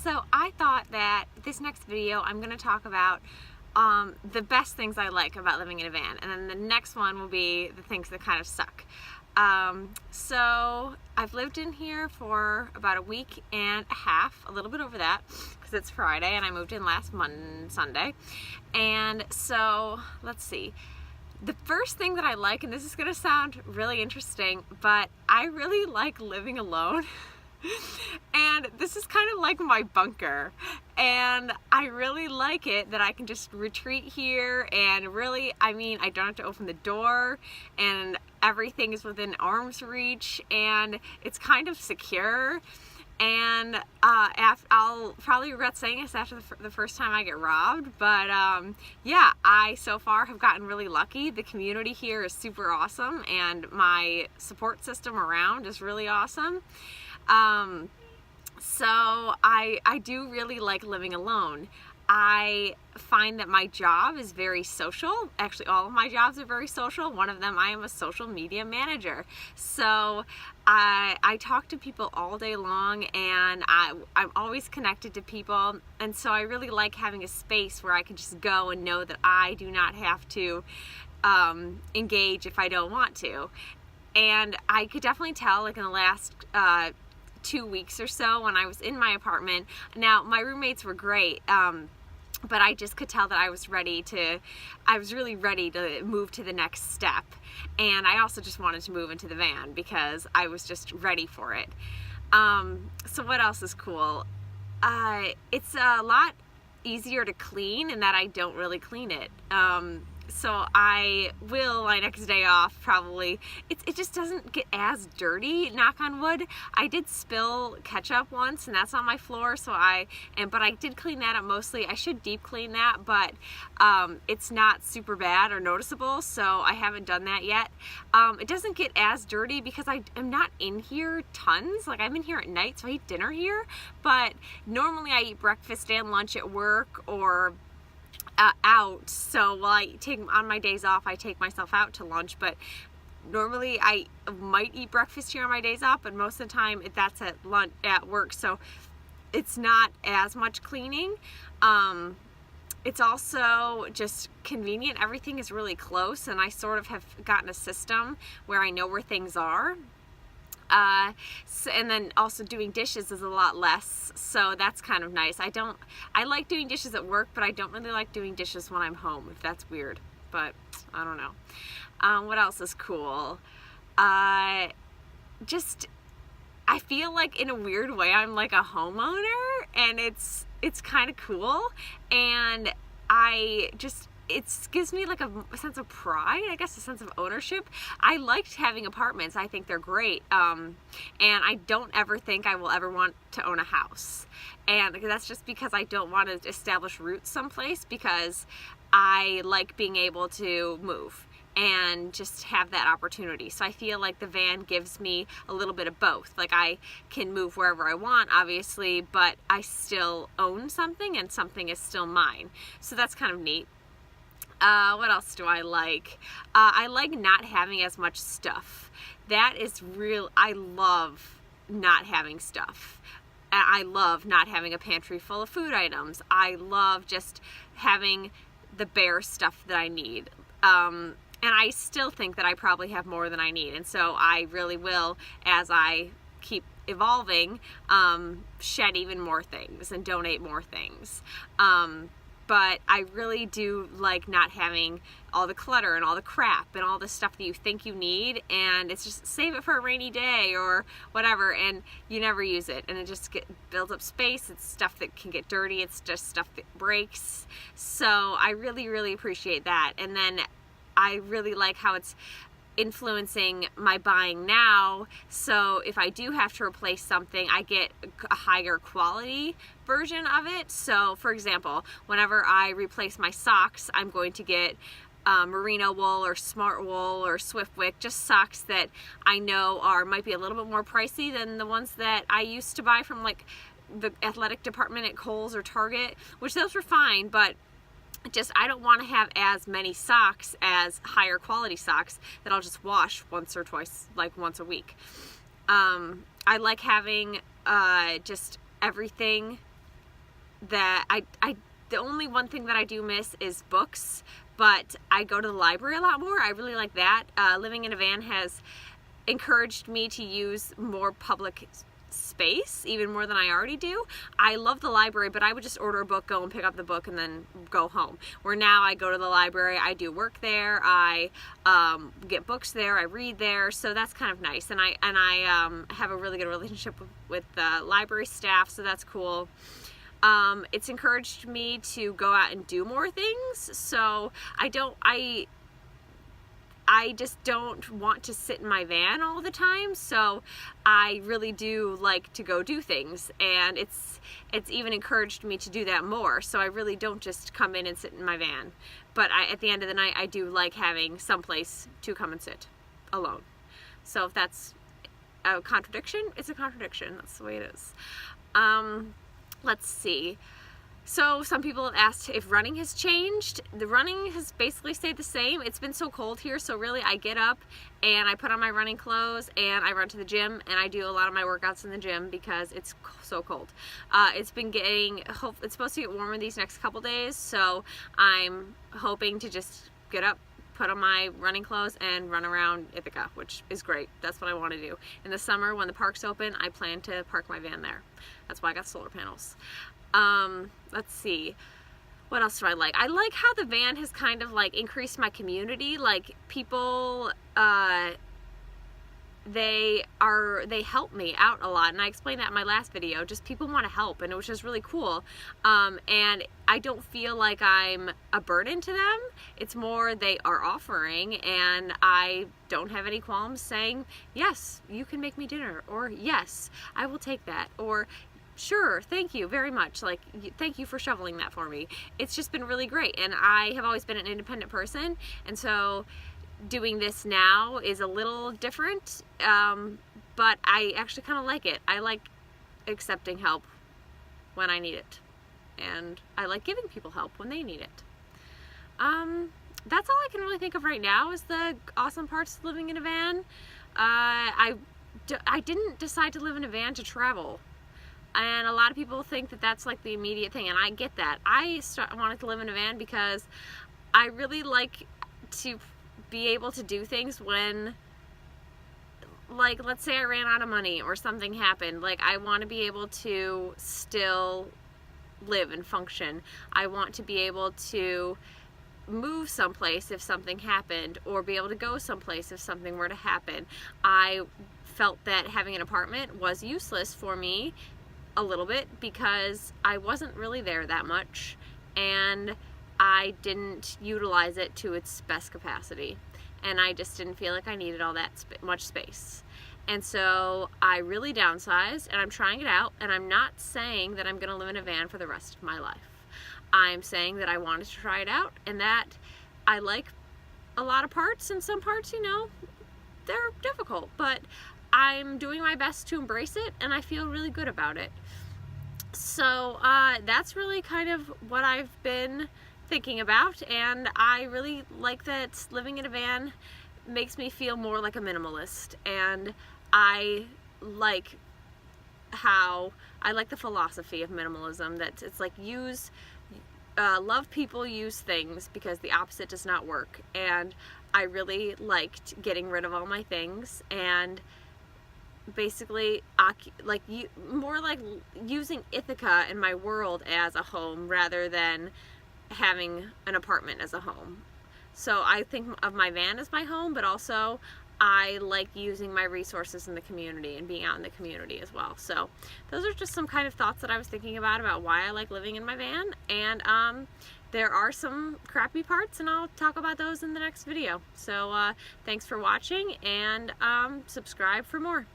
So I thought that this next video I'm going to talk about the best things I like about living in a van, and then the next one will be the things that kind of suck. So I've lived in here for about a week and a half, a little bit over that, because it's Friday and I moved in last Sunday. And so let's see. The first thing that I like, and this is going to sound really interesting, but I really like living alone. And this is kind of like my bunker, and I really like it that I can just retreat here, and really, I mean, I don't have to open the door, and everything is within arm's reach, and it's kind of secure. And I'll probably regret saying this after the first time I get robbed, but yeah, I so far have gotten really lucky. The community here is super awesome, and my support system around is really awesome. So I do really like living alone. I find that my job is very social. Actually, all of my jobs are very social. One of them, I am a social media manager. So I talk to people all day long, and I'm always connected to people. And so I really like having a space where I can just go and know that I do not have to engage if I don't want to. And I could definitely tell, like in the last 2 weeks or so when I was in my apartment. Now, my roommates were great, but I just could tell that I was really ready to move to the next step. And I also just wanted to move into the van because I was just ready for it. So what else is cool? It's a lot easier to clean in that I don't really clean it. So I will, my next day off, probably, it just doesn't get as dirty, knock on wood. I did spill ketchup once, and that's on my floor, so but I did clean that up mostly. I should deep clean that, but it's not super bad or noticeable, so I haven't done that yet. It doesn't get as dirty because I am not in here tons. Like, I'm in here at night, so I eat dinner here, but normally I eat breakfast and lunch at work or out. So while on my days off, I take myself out to lunch, but normally I might eat breakfast here on my days off, but most of the time that's at lunch at work, so it's not as much cleaning. It's also just convenient. Everything is really close, and I sort of have gotten a system where I know where things are. And then also doing dishes is a lot less, so that's kind of nice. I like doing dishes at work, but I don't really like doing dishes when I'm home, if that's weird, but I don't know. What else is cool? I feel like in a weird way I'm like a homeowner, and it's kind of cool, and it gives me like a sense of pride, I guess, a sense of ownership. I liked having apartments. I think they're great. And I don't ever think I will ever want to own a house. And that's just because I don't want to establish roots someplace, because I like being able to move and just have that opportunity. So I feel like the van gives me a little bit of both. Like, I can move wherever I want, obviously, but I still own something, and something is still mine. So that's kind of neat. What else do I like? I like not having as much stuff. That is real. I love not having stuff. I love not having a pantry full of food items. I love just having the bare stuff that I need. And I still think that I probably have more than I need. And so I really will, as I keep evolving, shed even more things and donate more things. But I really do like not having all the clutter and all the crap and all the stuff that you think you need, and it's just save it for a rainy day or whatever, and you never use it, and it just builds up space. It's stuff that can get dirty. It's just stuff that breaks. So I really, really appreciate that. And then I really like how it's influencing my buying now. So if I do have to replace something, I get a higher quality version of it. So for example, whenever I replace my socks, I'm going to get merino wool or smart wool or Swiftwick, just socks that I know might be a little bit more pricey than the ones that I used to buy from like the athletic department at Kohl's or Target, which those were fine, but just I don't want to have as many socks as higher quality socks that I'll just wash once or twice, like once a week. I like having just everything that the only one thing that I do miss is books, but I go to the library a lot more. I really like that. Living in a van has encouraged me to use more public space, even more than I already do. I love the library, but I would just order a book, go and pick up the book, and then go home. Where now I go to the library, I do work there, I get books there, I read there, so that's kind of nice. And I have a really good relationship with the library staff, so that's cool. It's encouraged me to go out and do more things, so I just don't want to sit in my van all the time, so I really do like to go do things, and it's even encouraged me to do that more, so I really don't just come in and sit in my van. But at the end of the night, I do like having some place to come and sit alone. So if that's a contradiction, it's a contradiction. That's the way it is. Let's see. So some people have asked if running has changed. The running has basically stayed the same. It's been so cold here, so really I get up and I put on my running clothes and I run to the gym, and I do a lot of my workouts in the gym because it's so cold. It's supposed to get warmer these next couple days, so I'm hoping to just get up, put on my running clothes, and run around Ithaca, which is great. That's what I want to do. In the summer, when the park's open, I plan to park my van there. That's why I got solar panels. Let's see. What else do I like? I like how the van has kind of like increased my community. Like people, they help me out a lot, and I explained that in my last video. Just people want to help, and it was just really cool. And I don't feel like I'm a burden to them. It's more they are offering, and I don't have any qualms saying, yes, you can make me dinner, or yes, I will take that, or sure, thank you very much, like thank you for shoveling that for me. It's just been really great, and I have always been an independent person, and so doing this now is a little different, but I actually kind of like it. I like accepting help when I need it, and I like giving people help when they need it. That's all I can really think of right now is the awesome parts of living in a van. I didn't decide to live in a van to travel. And a lot of people think that that's like the immediate thing, and I get that. I wanted to live in a van because I really like to be able to do things when, like, let's say I ran out of money or something happened. Like, I want to be able to still live and function. I want to be able to move someplace if something happened, or be able to go someplace if something were to happen. I felt that having an apartment was useless for me a little bit because I wasn't really there that much, and I didn't utilize it to its best capacity, and I just didn't feel like I needed all that much space. And so I really downsized, and I'm trying it out, and I'm not saying that I'm going to live in a van for the rest of my life. I'm saying that I wanted to try it out, and that I like a lot of parts, and some parts, you know, they're difficult, but I'm doing my best to embrace it, and I feel really good about it. So that's really kind of what I've been thinking about, and I really like that living in a van makes me feel more like a minimalist, and I like the philosophy of minimalism, that it's like love people, use things, because the opposite does not work. And I really liked getting rid of all my things and basically more like using Ithaca in my world as a home rather than having an apartment as a home. So I think of my van as my home, but also I like using my resources in the community and being out in the community as well. So those are just some kind of thoughts that I was thinking about why I like living in my van. And there are some crappy parts, and I'll talk about those in the next video. So thanks for watching, and subscribe for more.